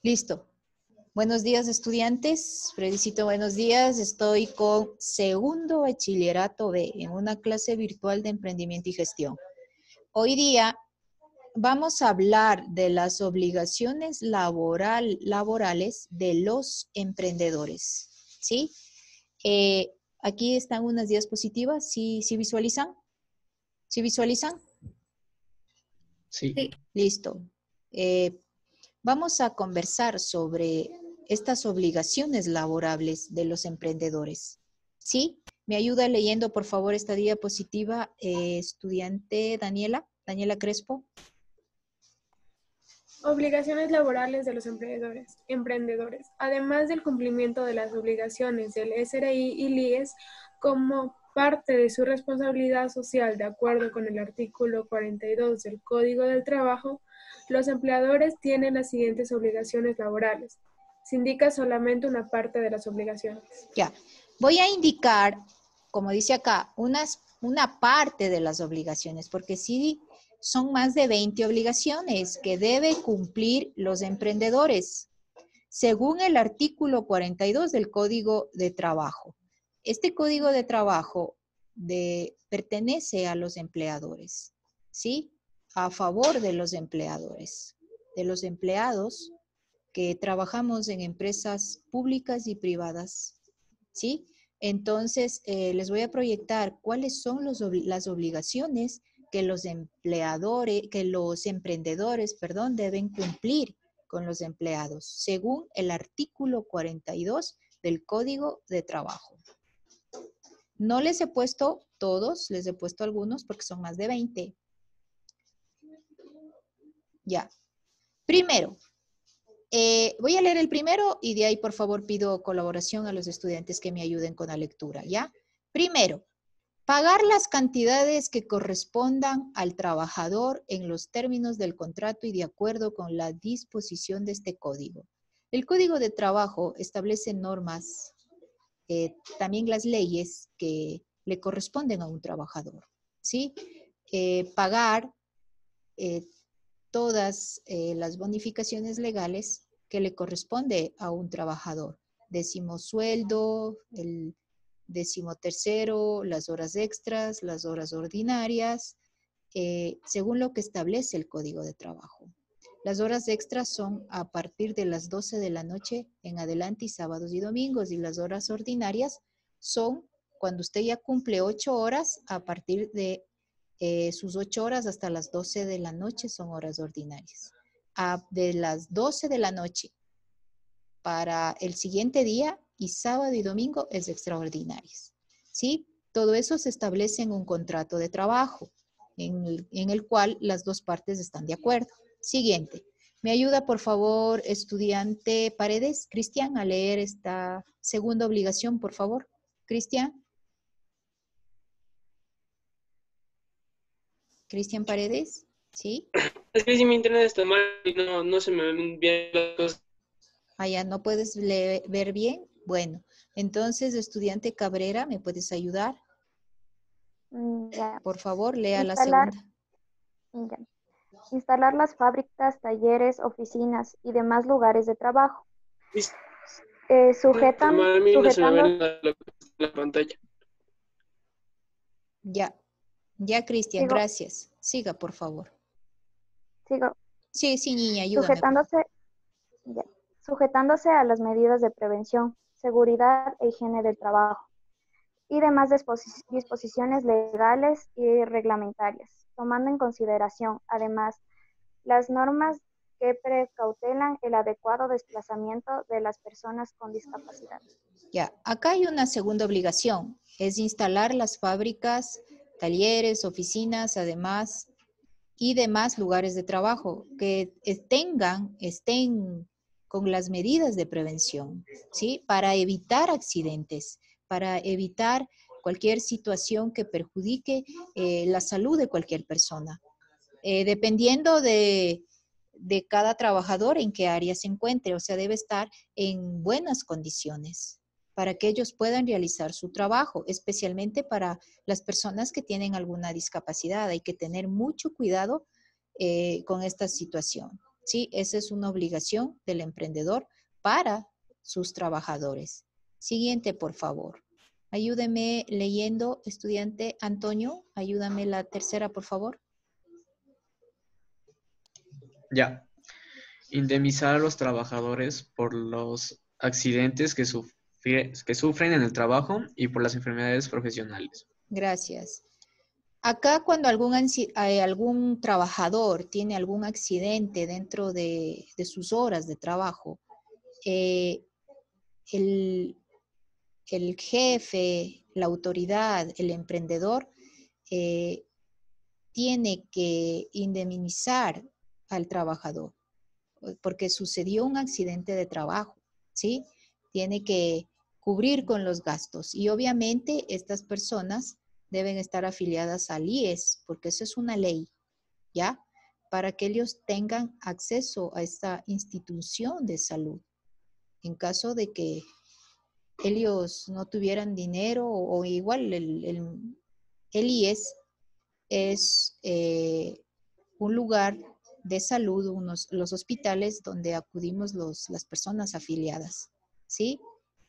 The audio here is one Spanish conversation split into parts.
Listo. Buenos días, estudiantes. Fredicito, buenos días. Estoy con segundo bachillerato B en una clase virtual de emprendimiento y gestión. Hoy día vamos a hablar de las obligaciones laborales de los emprendedores. ¿Sí? Aquí están unas diapositivas. ¿Sí visualizan? ¿Sí visualizan? Sí. Listo. Vamos a conversar sobre estas obligaciones laborables de los emprendedores. ¿Sí? ¿Me ayuda leyendo, por favor, esta diapositiva, estudiante Daniela Crespo? Obligaciones laborales de los emprendedores. Además del cumplimiento de las obligaciones del SRI y LIES como parte de su responsabilidad social de acuerdo con el artículo 42 del Código del Trabajo, los empleadores tienen las siguientes obligaciones laborales. Se indica solamente una parte de las obligaciones. Ya, voy a indicar, como dice acá, una parte de las obligaciones, porque sí son más de 20 obligaciones que deben cumplir los emprendedores, según el artículo 42 del Código de Trabajo. Este Código de Trabajo pertenece a los empleadores, ¿sí? A favor de los empleadores, de los empleados que trabajamos en empresas públicas y privadas, ¿sí? Entonces, les voy a proyectar cuáles son las obligaciones que los emprendedores, deben cumplir con los empleados, según el artículo 42 del Código de Trabajo. No les he puesto todos, les he puesto algunos porque son más de 20. Ya. Primero, voy a leer el primero y de ahí, por favor, pido colaboración a los estudiantes que me ayuden con la lectura, ¿ya? Primero, pagar las cantidades que correspondan al trabajador en los términos del contrato y de acuerdo con la disposición de este código. El Código de Trabajo establece normas, también las leyes que le corresponden a un trabajador, ¿sí? Pagar todas las bonificaciones legales que le corresponde a un trabajador. Décimo sueldo, el 13º, las horas extras, las horas ordinarias, según lo que establece el Código de Trabajo. Las horas extras son a partir de las 12 de la noche en adelante y sábados y domingos, y las horas ordinarias son cuando usted ya cumple 8 horas, a partir de sus 8 horas hasta las 12 de la noche son horas ordinarias. De las 12 de la noche para el siguiente día y sábado y domingo es extraordinarias. ¿Sí? Todo eso se establece en un contrato de trabajo en el cual las dos partes están de acuerdo. Siguiente. ¿Me ayuda, por favor, estudiante Paredes, Cristian, a leer esta segunda obligación, por favor? Cristian. Cristian Paredes, ¿sí? Es que si mi internet está mal y no se me ven bien las cosas. Ah, ya no puedes ver bien. Bueno, entonces, estudiante Cabrera, ¿me puedes ayudar? Ya. Por favor, lea la segunda. Ya. Instalar las fábricas, talleres, oficinas y demás lugares de trabajo. Sujetando La pantalla. Ya, Cristian, gracias. Siga, por favor. Sigo. Sí, niña, ayúdame. Sujetándose a las medidas de prevención, seguridad e higiene del trabajo y demás disposiciones legales y reglamentarias, tomando en consideración, además, las normas que precautelan el adecuado desplazamiento de las personas con discapacidad. Ya, acá hay una segunda obligación, es instalar las fábricas, talleres, oficinas, además, y demás lugares de trabajo que estén con las medidas de prevención, ¿sí? Para evitar accidentes, para evitar cualquier situación que perjudique la salud de cualquier persona. Dependiendo de cada trabajador en qué área se encuentre, o sea, debe estar en buenas condiciones para que ellos puedan realizar su trabajo, especialmente para las personas que tienen alguna discapacidad. Hay que tener mucho cuidado con esta situación. ¿sí? Esa es una obligación del emprendedor para sus trabajadores. Siguiente, por favor. Ayúdeme leyendo, estudiante Antonio. Ayúdame la tercera, por favor. Ya. Indemnizar a los trabajadores por los accidentes que sufren en el trabajo y por las enfermedades profesionales. Gracias. Acá cuando algún trabajador tiene algún accidente dentro de sus horas de trabajo, el jefe, la autoridad, el emprendedor, tiene que indemnizar al trabajador porque sucedió un accidente de trabajo, ¿sí? Tiene que cubrir con los gastos y obviamente estas personas deben estar afiliadas al IES porque eso es una ley, ¿ya? Para que ellos tengan acceso a esta institución de salud. En caso de que ellos no tuvieran dinero o igual el IES es un lugar de salud, los hospitales donde acudimos las personas afiliadas, ¿sí?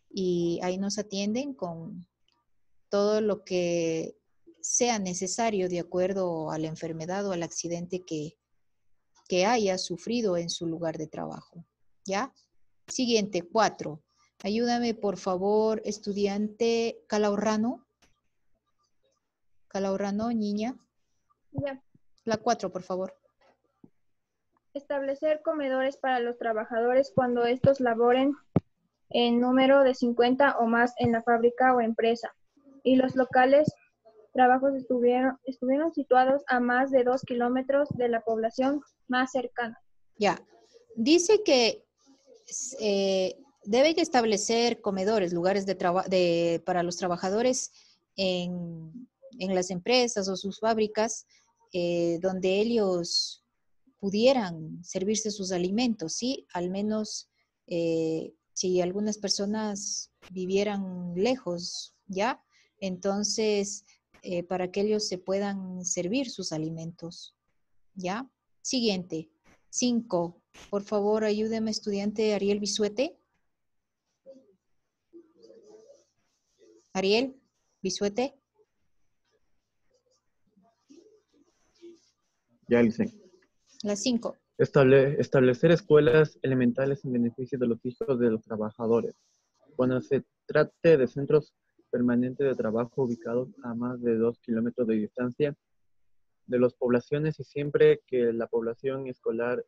Y ahí nos atienden con todo lo que sea necesario de acuerdo a la enfermedad o al accidente que haya sufrido en su lugar de trabajo, ¿ya? Siguiente, 4. Ayúdame, por favor, estudiante Calahorrano. Calahorrano, niña. Ya. La 4, por favor. Establecer comedores para los trabajadores cuando estos laboren en número de 50 o más en la fábrica o empresa. Y los locales trabajos estuvieron situados a más de 2 kilómetros de la población más cercana. Ya. Dice que deben establecer comedores, lugares para los trabajadores en las empresas o sus fábricas donde ellos pudieran servirse sus alimentos, ¿sí? Al menos si algunas personas vivieran lejos, ¿ya? Entonces, para que ellos se puedan servir sus alimentos, ¿ya? Siguiente, 5. Por favor, ayúdeme, estudiante Ariel Bisuete. Ariel Bisuete. Ya, Licen. La 5. Establecer escuelas elementales en beneficio de los hijos de los trabajadores. Cuando se trate de centros permanentes de trabajo ubicados a más de 2 kilómetros de distancia de las poblaciones y siempre que la población escolar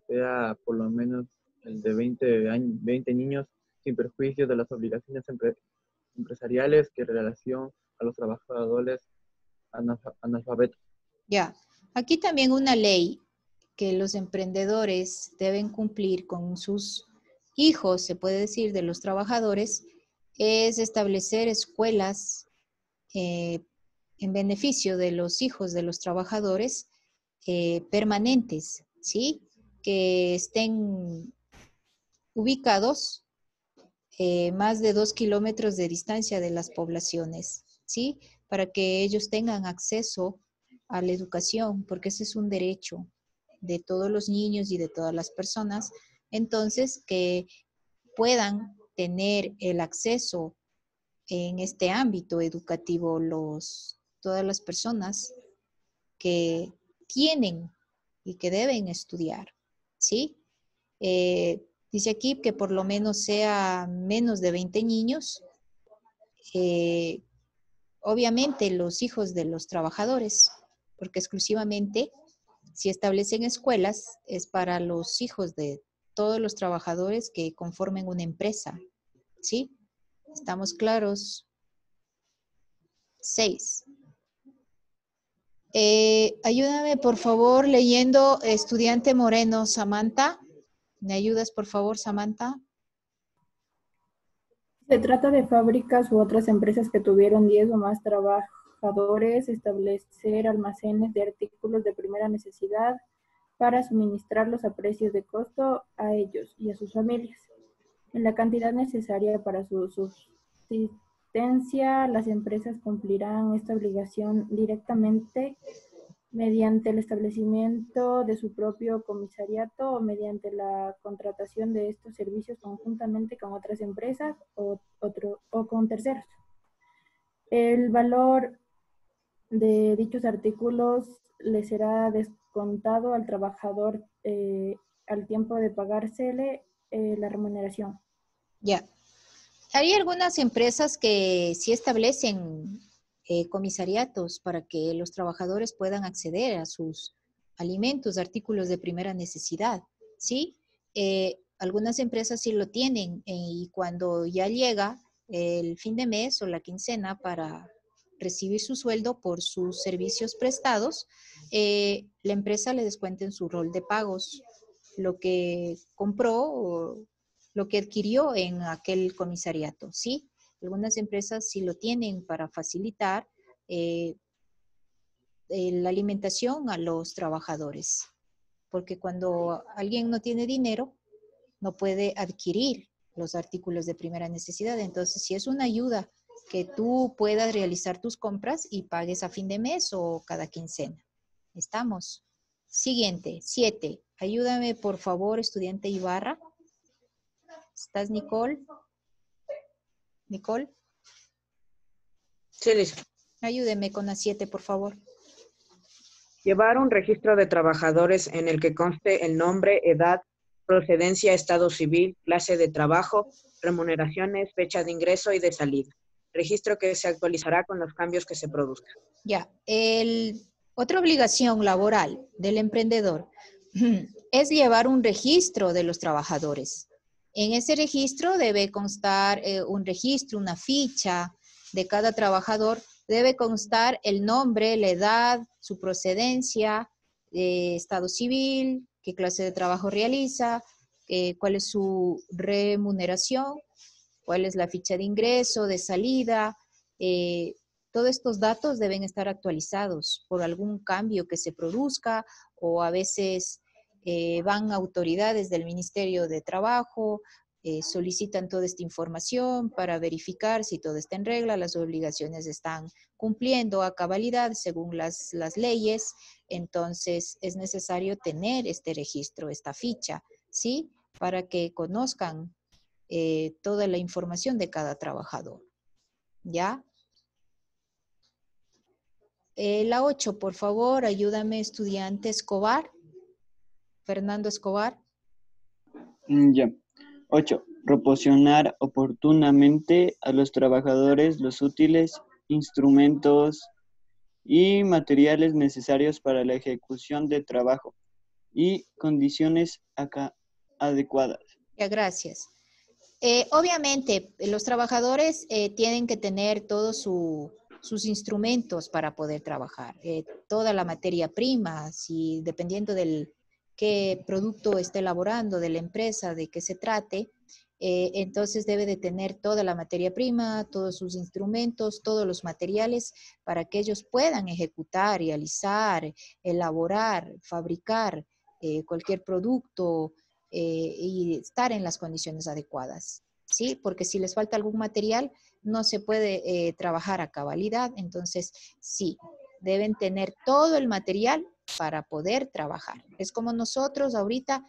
sea por lo menos el de 20 niños, sin perjuicio de las obligaciones empresariales que relación a los trabajadores analfabetos. Ya, aquí también una ley que los emprendedores deben cumplir con sus hijos, se puede decir, de los trabajadores, es establecer escuelas en beneficio de los hijos de los trabajadores permanentes, ¿sí? Que estén ubicados más de 2 kilómetros de distancia de las poblaciones, ¿sí? Para que ellos tengan acceso a la educación, porque ese es un derecho de todos los niños y de todas las personas. Entonces, que puedan tener el acceso en este ámbito educativo todas las personas que tienen y que deben estudiar, ¿sí? Dice aquí que por lo menos sea menos de 20 niños, obviamente los hijos de los trabajadores, porque exclusivamente si establecen escuelas es para los hijos de todos los trabajadores que conformen una empresa, ¿sí? ¿Estamos claros? 6. Ayúdame, por favor, leyendo estudiante Moreno, Samantha. ¿Me ayudas, por favor, Samantha? Se trata de fábricas u otras empresas que tuvieron 10 o más trabajadores, establecer almacenes de artículos de primera necesidad para suministrarlos a precios de costo a ellos y a sus familias. En la cantidad necesaria para su subsistencia, las empresas cumplirán esta obligación directamente mediante el establecimiento de su propio comisariato o mediante la contratación de estos servicios conjuntamente con otras empresas o con terceros. El valor de dichos artículos le será descontado al trabajador al tiempo de pagársele la remuneración. Ya. Hay algunas empresas que sí establecen comisariatos para que los trabajadores puedan acceder a sus alimentos, artículos de primera necesidad, ¿sí? Algunas empresas sí lo tienen y cuando ya llega el fin de mes o la quincena para recibir su sueldo por sus servicios prestados, la empresa le descuenta en su rol de pagos lo que compró o lo que adquirió en aquel comisariato, ¿sí? Algunas empresas sí lo tienen para facilitar la alimentación a los trabajadores, porque cuando alguien no tiene dinero, no puede adquirir los artículos de primera necesidad. Entonces, si es una ayuda que tú puedas realizar tus compras y pagues a fin de mes o cada quincena. ¿Estamos? Siguiente, 7. Ayúdame, por favor, estudiante Ibarra. ¿Estás, Nicole? ¿Nicole? Sí, listo. Ayúdeme con la 7, por favor. Llevar un registro de trabajadores en el que conste el nombre, edad, procedencia, estado civil, clase de trabajo, remuneraciones, fecha de ingreso y de salida. Registro que se actualizará con los cambios que se produzcan. Ya, otra obligación laboral del emprendedor es llevar un registro de los trabajadores. En ese registro debe constar un registro, una ficha de cada trabajador. Debe constar el nombre, la edad, su procedencia, estado civil, qué clase de trabajo realiza, cuál es su remuneración, cuál es la ficha de ingreso, de salida. Todos estos datos deben estar actualizados por algún cambio que se produzca o a veces van autoridades del Ministerio de Trabajo, solicitan toda esta información para verificar si todo está en regla, las obligaciones están cumpliendo a cabalidad según las leyes. Entonces es necesario tener este registro, esta ficha, ¿sí? Para que conozcan toda la información de cada trabajador. ¿Ya? La 8, por favor, ayúdame, estudiante Escobar. Fernando Escobar. Ya. 8. Proporcionar oportunamente a los trabajadores los útiles, instrumentos y materiales necesarios para la ejecución de trabajo y condiciones adecuadas. Ya, gracias. Obviamente, los trabajadores tienen que tener todos sus instrumentos para poder trabajar. Toda la materia prima, si dependiendo del qué producto esté elaborando, de la empresa, de qué se trate, entonces debe de tener toda la materia prima, todos sus instrumentos, todos los materiales para que ellos puedan ejecutar, realizar, elaborar, fabricar cualquier producto y estar en las condiciones adecuadas, ¿sí? Porque si les falta algún material, no se puede trabajar a cabalidad. Entonces, sí, deben tener todo el material para poder trabajar. Es como nosotros ahorita,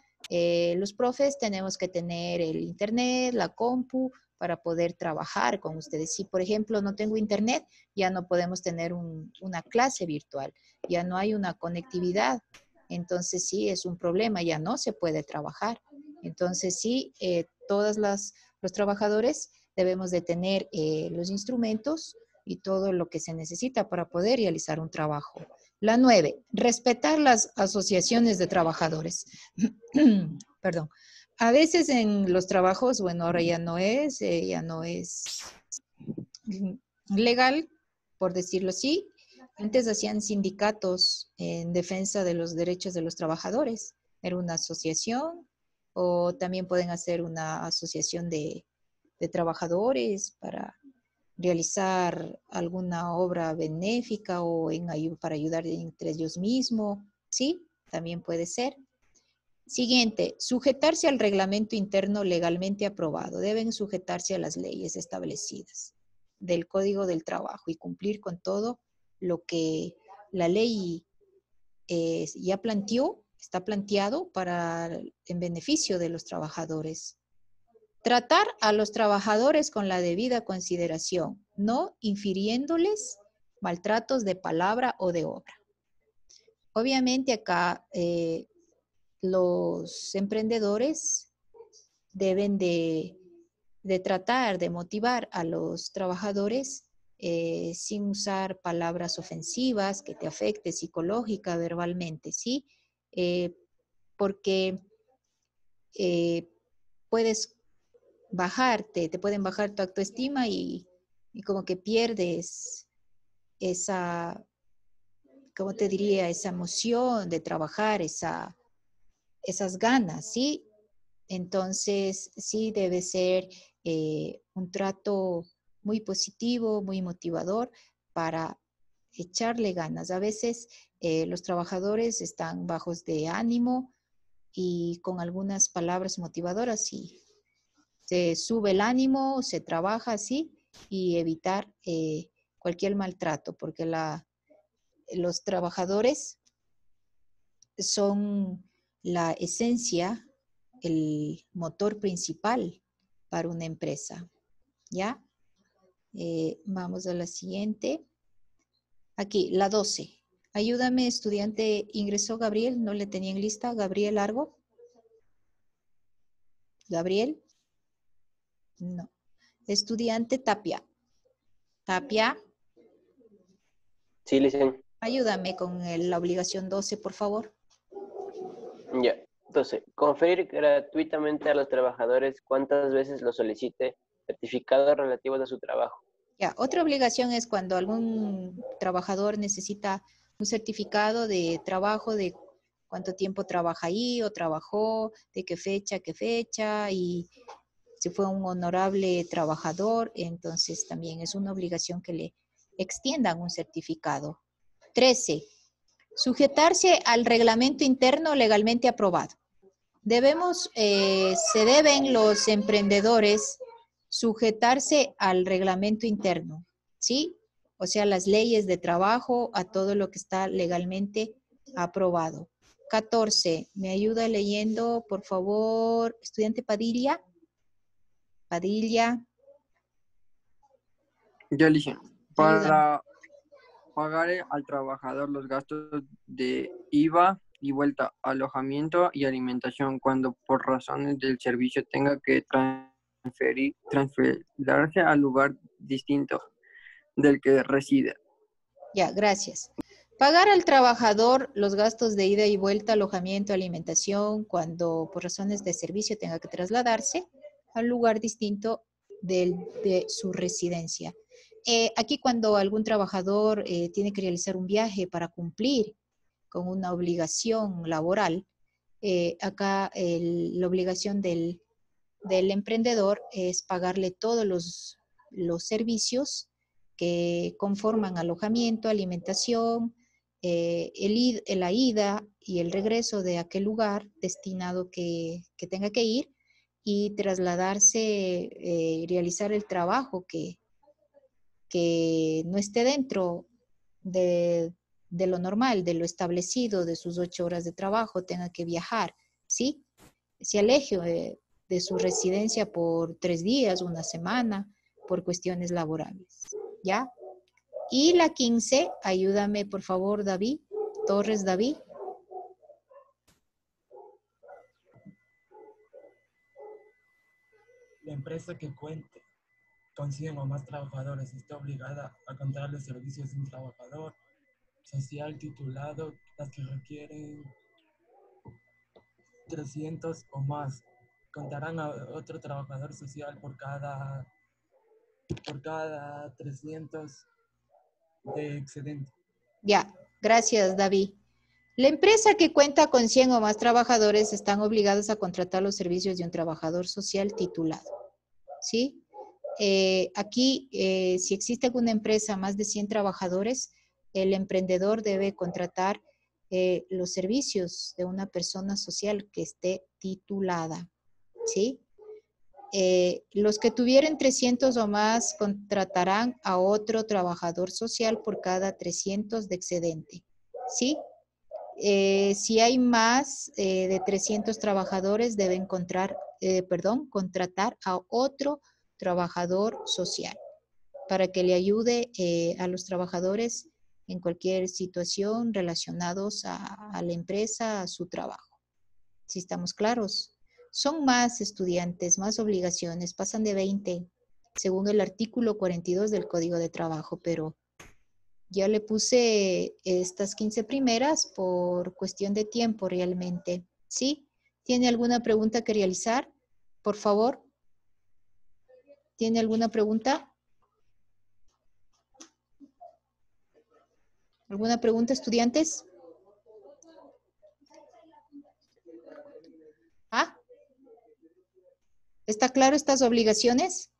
los profes, tenemos que tener el internet, la compu, para poder trabajar con ustedes. Si, por ejemplo, no tengo internet, ya no podemos tener una clase virtual, ya no hay una conectividad. Entonces, sí, es un problema, ya no se puede trabajar. Entonces, sí, todos los trabajadores debemos de tener los instrumentos y todo lo que se necesita para poder realizar un trabajo. La 9, respetar las asociaciones de trabajadores. Perdón. A veces en los trabajos, bueno, ahora ya no es legal, por decirlo así. Antes hacían sindicatos en defensa de los derechos de los trabajadores. Era una asociación o también pueden hacer una asociación de trabajadores para realizar alguna obra benéfica o para ayudar entre ellos mismos, ¿sí? También puede ser. Siguiente, sujetarse al reglamento interno legalmente aprobado. Deben sujetarse a las leyes establecidas del Código del Trabajo y cumplir con todo lo que la ley ya está planteado en beneficio de los trabajadores. Tratar a los trabajadores con la debida consideración, no infiriéndoles maltratos de palabra o de obra. Obviamente acá los emprendedores deben de tratar de motivar a los trabajadores sin usar palabras ofensivas que te afecte psicológica, verbalmente, ¿sí? Porque puedes te pueden bajar tu autoestima y como que pierdes esa, ¿cómo te diría? Esa emoción de trabajar, esas ganas, ¿sí? Entonces, sí debe ser un trato muy positivo, muy motivador para echarle ganas. A veces los trabajadores están bajos de ánimo y con algunas palabras motivadoras y se sube el ánimo, se trabaja así y evitar cualquier maltrato, porque los trabajadores son la esencia, el motor principal para una empresa, ¿ya? Vamos a la siguiente. Aquí, la 12. Ayúdame, estudiante. Ingresó Gabriel, no le tenían lista. Gabriel Largo. Gabriel. No. Estudiante Tapia. Tapia. Sí, licenciado. Ayúdame con la obligación 12, por favor. Ya. Entonces, conferir gratuitamente a los trabajadores cuantas veces lo solicite certificados relativos a su trabajo. Ya, otra obligación es cuando algún trabajador necesita un certificado de trabajo, de cuánto tiempo trabaja ahí o trabajó, de qué fecha, y si fue un honorable trabajador, entonces también es una obligación que le extiendan un certificado. 13. Sujetarse al reglamento interno legalmente aprobado. Se deben los emprendedores sujetarse al reglamento interno, ¿sí? O sea, las leyes de trabajo, a todo lo que está legalmente aprobado. 14. ¿Me ayuda leyendo, por favor, estudiante Padilla? Padilla. Ya, licenciado. Para pagar al trabajador los gastos de IVA y vuelta, alojamiento y alimentación cuando por razones del servicio tenga que transferirse al lugar distinto del que reside. Ya, gracias. Pagar al trabajador los gastos de ida y vuelta, alojamiento, alimentación, cuando por razones de servicio tenga que trasladarse al lugar distinto de su residencia. Aquí cuando algún trabajador tiene que realizar un viaje para cumplir con una obligación laboral, acá la obligación del emprendedor es pagarle todos los servicios que conforman alojamiento, alimentación, la ida y el regreso de aquel lugar destinado que tenga que ir y trasladarse, realizar el trabajo que no esté dentro de lo normal, de lo establecido, de sus 8 horas de trabajo, tenga que viajar, ¿sí? Se aleje de su residencia por 3 días, una semana, por cuestiones laborales, ¿ya? Y la 15, ayúdame por favor, David, Torres David. La empresa que cuente con 100 o más trabajadores está obligada a contratar los servicios de un trabajador social titulado, las que requieren 300 o más. Contarán a otro trabajador social por cada 300 de excedente. Ya, gracias, David. La empresa que cuenta con 100 o más trabajadores están obligados a contratar los servicios de un trabajador social titulado, ¿sí? Aquí, si existe alguna empresa más de 100 trabajadores, el emprendedor debe contratar los servicios de una persona social que esté titulada, ¿sí? Los que tuvieran 300 o más contratarán a otro trabajador social por cada 300 de excedente, ¿sí? Si hay más de 300 trabajadores, deben contratar a otro trabajador social para que le ayude a los trabajadores en cualquier situación relacionados a la empresa, a su trabajo. Si estamos claros. Son más estudiantes, más obligaciones, pasan de 20 según el artículo 42 del Código de Trabajo, pero ya le puse estas 15 primeras por cuestión de tiempo realmente. ¿Sí? ¿Tiene alguna pregunta que realizar? Por favor. ¿Tiene alguna pregunta? ¿Alguna pregunta, estudiantes? ¿Ah? ¿Está claro estas obligaciones?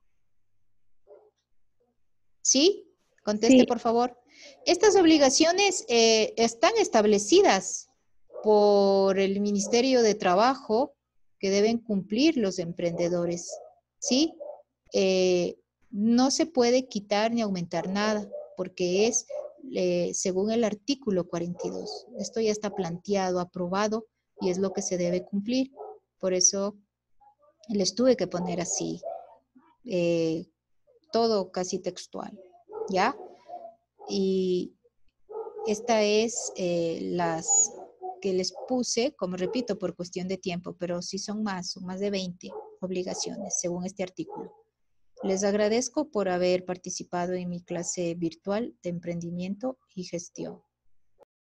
¿Sí? Conteste, por favor. Estas obligaciones están establecidas por el Ministerio de Trabajo que deben cumplir los emprendedores. ¿Sí? No se puede quitar ni aumentar nada porque es según el artículo 42. Esto ya está planteado, aprobado y es lo que se debe cumplir. Por eso les tuve que poner así, todo casi textual, ¿ya? Y esta es las que les puse, como repito, por cuestión de tiempo, pero sí son más de 20 obligaciones según este artículo. Les agradezco por haber participado en mi clase virtual de emprendimiento y gestión.